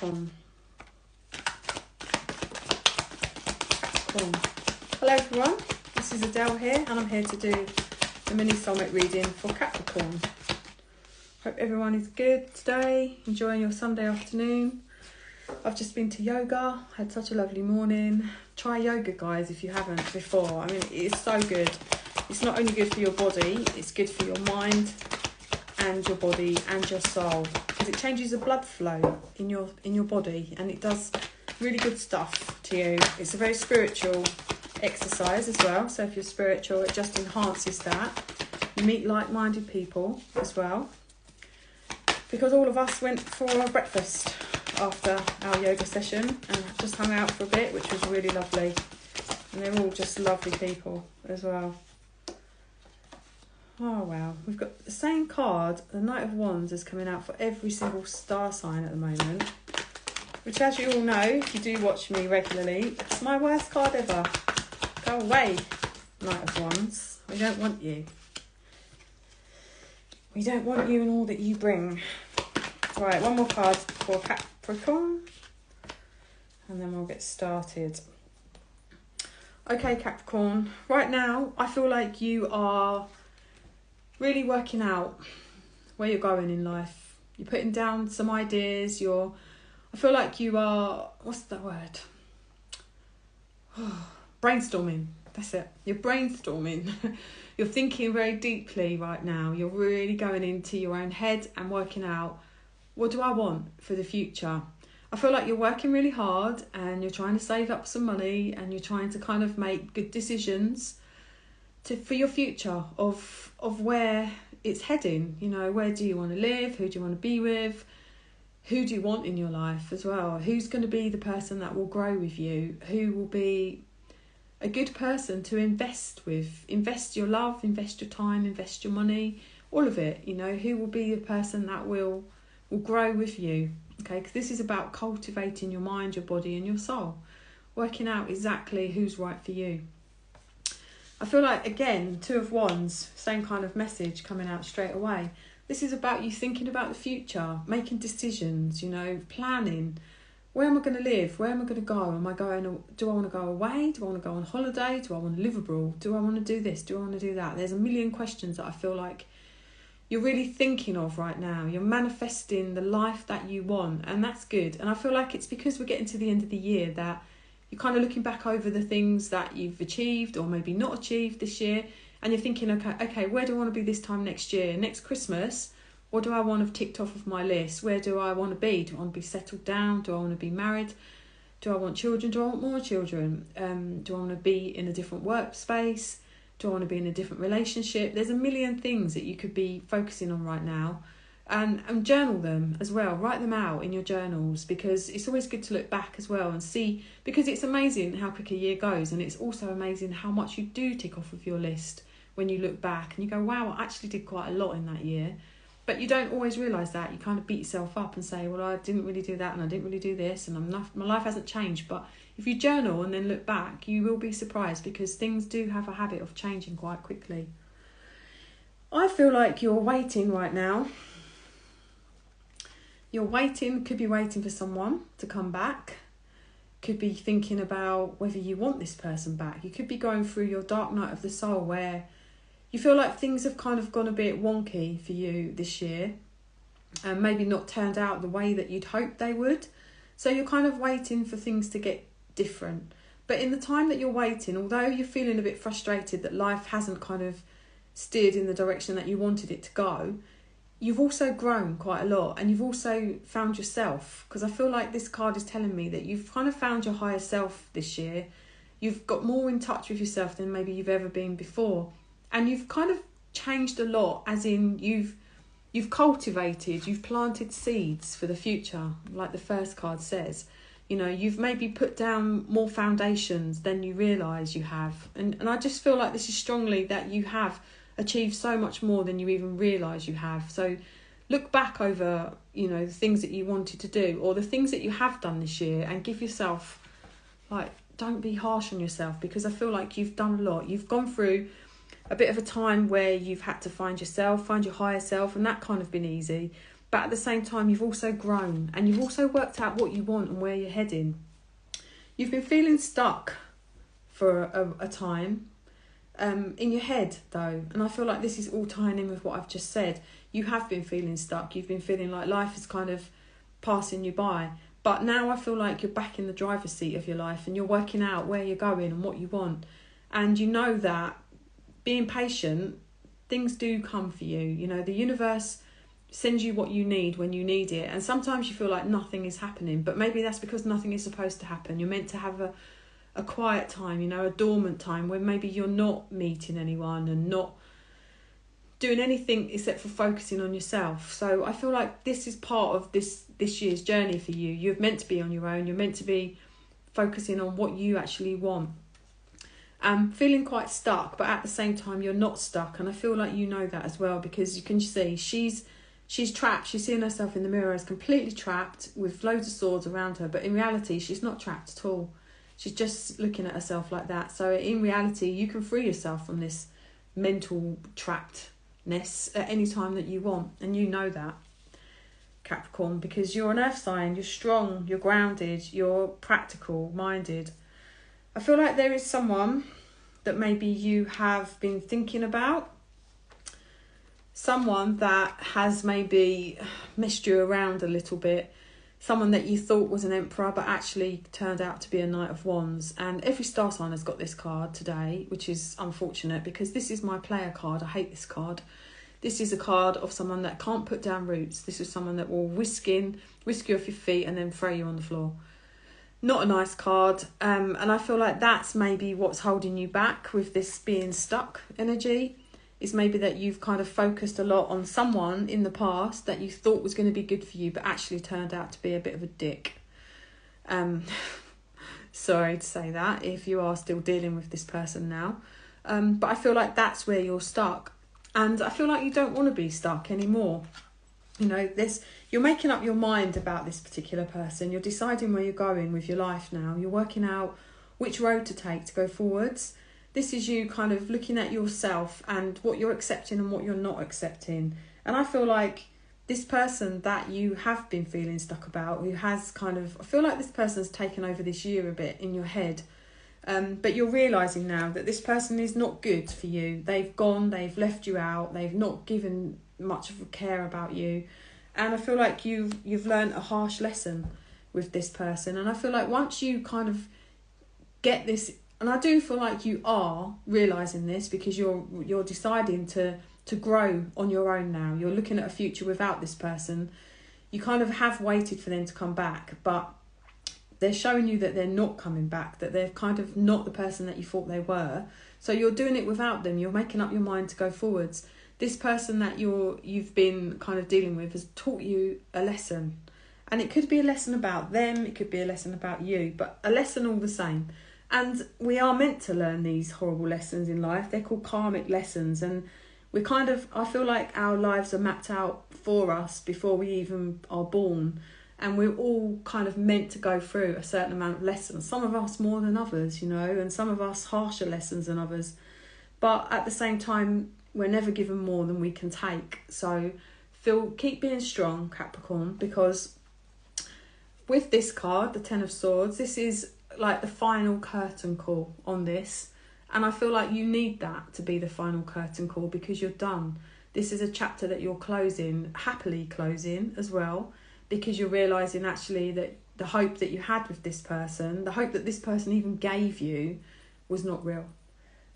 Capricorn. Hello everyone, this is Adele here, and I'm here to do the mini soulmate reading for Capricorn. Hope everyone is good today, enjoying your Sunday afternoon. I've just been to yoga, had such a lovely morning. Try yoga, guys, if you haven't before. I mean, it's so good. It's not only good for your body, it's good for your mind and your body and your soul, because it changes the blood flow in your body, and it does really good stuff to you. It's a very spiritual exercise as well, so if you're spiritual, it just enhances that. You meet like-minded people as well, because all of us went for a breakfast after our yoga session and just hung out for a bit, which was really lovely, and they're all just lovely people as well. Oh wow, we've got the same card, the Knight of Wands, is coming out for every single star sign at the moment, which, as you all know, if you do watch me regularly, it's my worst card ever. Go away, Knight of Wands. We don't want you. We don't want you and all that you bring. Right, one more card for Capricorn, and then we'll get started. Okay, Capricorn, right now I feel like you are really working out where you're going in life. You're putting down some ideas. I feel like you are, what's that word? Brainstorming. That's it. You're brainstorming. You're thinking very deeply right now. You're really going into your own head and working out, what do I want for the future? I feel like you're working really hard and you're trying to save up some money, and you're trying to kind of make good decisions for your future of where it's heading. You know, where do you want to live? Who do you want to be with? Who do you want in your life as well? Who's going to be the person that will grow with you? Who will be a good person to invest with? Invest your love, invest your time, invest your money, all of it. You know, who will be the person that will grow with you? Okay, because this is about cultivating your mind, your body and your soul. Working out exactly who's right for you. I feel like, again, Two of Wands, same kind of message coming out straight away. This is about you thinking about the future, making decisions, you know, planning. Where am I going to live? Where am I going to go? Do I want to go away? Do I want to go on holiday? Do I want to live abroad? Do I want to do this? Do I want to do that? There's a million questions that I feel like you're really thinking of right now. You're manifesting the life that you want, and that's good. And I feel like it's because we're getting to the end of the year that you're kind of looking back over the things that you've achieved or maybe not achieved this year, and you're thinking, okay, where do I want to be this time next year? Next Christmas, what do I want to have ticked off of my list? Where do I want to be? Do I want to be settled down? Do I want to be married? Do I want children? Do I want more children? Do I want to be in a different workspace? Do I want to be in a different relationship? There's a million things that you could be focusing on right now. And journal them as well. Write them out in your journals, because it's always good to look back as well and see, because it's amazing how quick a year goes, and it's also amazing how much you do tick off of your list when you look back and you go, wow, I actually did quite a lot in that year. But you don't always realise that. You kind of beat yourself up and say, well, I didn't really do that, and I didn't really do this, and my life hasn't changed. But if you journal and then look back, you will be surprised, because things do have a habit of changing quite quickly. I feel like you're waiting right now. You're waiting, could be waiting for someone to come back. Could be thinking about whether you want this person back. You could be going through your dark night of the soul, where you feel like things have kind of gone a bit wonky for you this year, and maybe not turned out the way that you'd hoped they would. So you're kind of waiting for things to get different. But in the time that you're waiting, although you're feeling a bit frustrated that life hasn't kind of steered in the direction that you wanted it to go, you've also grown quite a lot, and you've also found yourself, because I feel like this card is telling me that you've kind of found your higher self this year. You've got more in touch with yourself than maybe you've ever been before, and you've kind of changed a lot, as in you've cultivated, you've planted seeds for the future, like the first card says. You know, you've maybe put down more foundations than you realise you have, and I just feel like this is strongly that you have achieved so much more than you even realise you have. So look back over, you know, the things that you wanted to do, or the things that you have done this year, and give yourself, like, don't be harsh on yourself, because I feel like you've done a lot. You've gone through a bit of a time where you've had to find yourself, find your higher self, and that kind of been easy. but at the same time, you've also grown and you've also worked out what you want and where you're heading. You've been feeling stuck for a time in your head, though. And I feel like this is all tying in with what I've just said. You have been feeling stuck. You've been feeling like life is kind of passing you by. But now I feel like you're back in the driver's seat of your life and you're working out where you're going and what you want. And you know that being patient, things do come for you. You know, the universe sends you what you need when you need it. And sometimes you feel like nothing is happening, but maybe that's because nothing is supposed to happen. You're meant to have a quiet time, you know, a dormant time where maybe you're not meeting anyone and not doing anything except for focusing on yourself. So I feel like this is part of this year's journey for you. You're meant to be on your own. You're meant to be focusing on what you actually want. Feeling quite stuck, but at the same time you're not stuck, and I feel like you know that as well, because you can see she's trapped. She's seeing herself in the mirror as completely trapped with loads of swords around her, but in reality she's not trapped at all. She's just looking at herself like that. So in reality you can free yourself from this mental trappedness at any time that you want, and you know that, Capricorn, because you're an earth sign. You're strong, you're grounded, you're practical minded. I feel like there is someone that maybe you have been thinking about, someone that has maybe messed you around a little bit, someone that you thought was an emperor but actually turned out to be a knight of wands. And every star sign has got this card today, which is unfortunate because this is my player card. I hate this card. This is a card of someone that can't put down roots. This is someone that will whisk you off your feet and then throw you on the floor. Not a nice card, and I feel like that's maybe what's holding you back with this being stuck energy, is maybe that you've kind of focused a lot on someone in the past that you thought was going to be good for you but actually turned out to be a bit of a dick. Sorry to say that if you are still dealing with this person now, but I feel like that's where you're stuck, and I feel like you don't want to be stuck anymore. You know, you're making up your mind about this particular person. You're deciding where you're going with your life now. You're working out which road to take to go forwards. This is you kind of looking at yourself and what you're accepting and what you're not accepting. And I feel like this person that you have been feeling stuck about, who has kind of, I feel like this person's taken over this year a bit in your head. But you're realising now that this person is not good for you. They've gone, they've left you out, they've not given much of a care about you, and I feel like you've learned a harsh lesson with this person. And I feel like once you kind of get this, and I do feel like you are realising this because you're deciding to grow on your own now. You're looking at a future without this person. You kind of have waited for them to come back, but they're showing you that they're not coming back, that they're kind of not the person that you thought they were. So you're doing it without them. You're making up your mind to go forwards. This person that you've been kind of dealing with has taught you a lesson. And it could be a lesson about them, it could be a lesson about you, but a lesson all the same. And we are meant to learn these horrible lessons in life. They're called karmic lessons. And I feel like our lives are mapped out for us before we even are born. And we're all kind of meant to go through a certain amount of lessons. Some of us more than others, you know, and some of us harsher lessons than others. But at the same time, we're never given more than we can take. So keep being strong, Capricorn, because with this card, the Ten of Swords, this is like the final curtain call on this. And I feel like you need that to be the final curtain call because you're done. This is a chapter that you're happily closing as well, because you're realising actually that the hope that you had with this person, the hope that this person even gave you, was not real.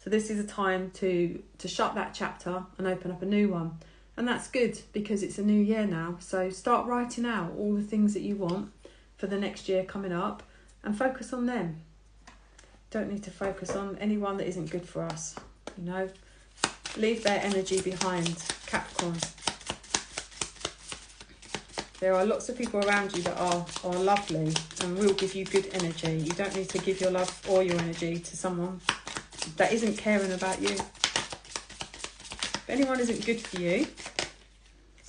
So this is a time to shut that chapter and open up a new one. And that's good because it's a new year now. So start writing out all the things that you want for the next year coming up and focus on them. Don't need to focus on anyone that isn't good for us. You know, leave their energy behind, Capricorn. There are lots of people around you that are lovely and will give you good energy. You don't need to give your love or your energy to someone that isn't caring about you. If anyone isn't good for you,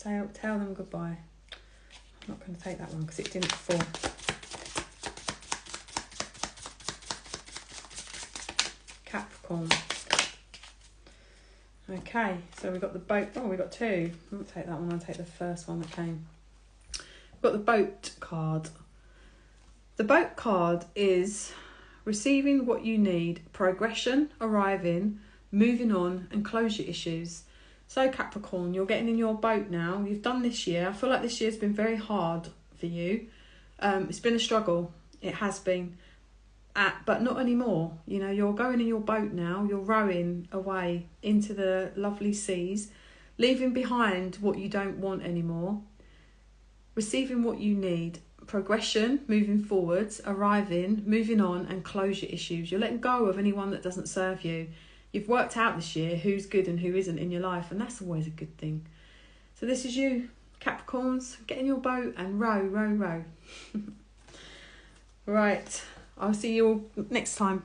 tell them goodbye. I'm not going to take that one because it didn't fall. Capricorn. Okay, so we've got the boat. Oh, we've got two. I won't take that one, I'll take the first one that came. got the boat card. The boat card is receiving what you need, progression, arriving, moving on, and closure issues. So Capricorn, you're getting in your boat now. You've done this year. I feel like this year's been very hard for you. It's been a struggle. It has been. But not anymore. You know, you're going in your boat now. You're rowing away into the lovely seas, leaving behind what you don't want anymore, receiving what you need, progression, moving forwards, arriving, moving on, and closure issues. You're letting go of anyone that doesn't serve you. You've worked out this year who's good and who isn't in your life, and that's always a good thing. So this is you, Capricorns. Get in your boat and row, row, row. Right, I'll see you all next time.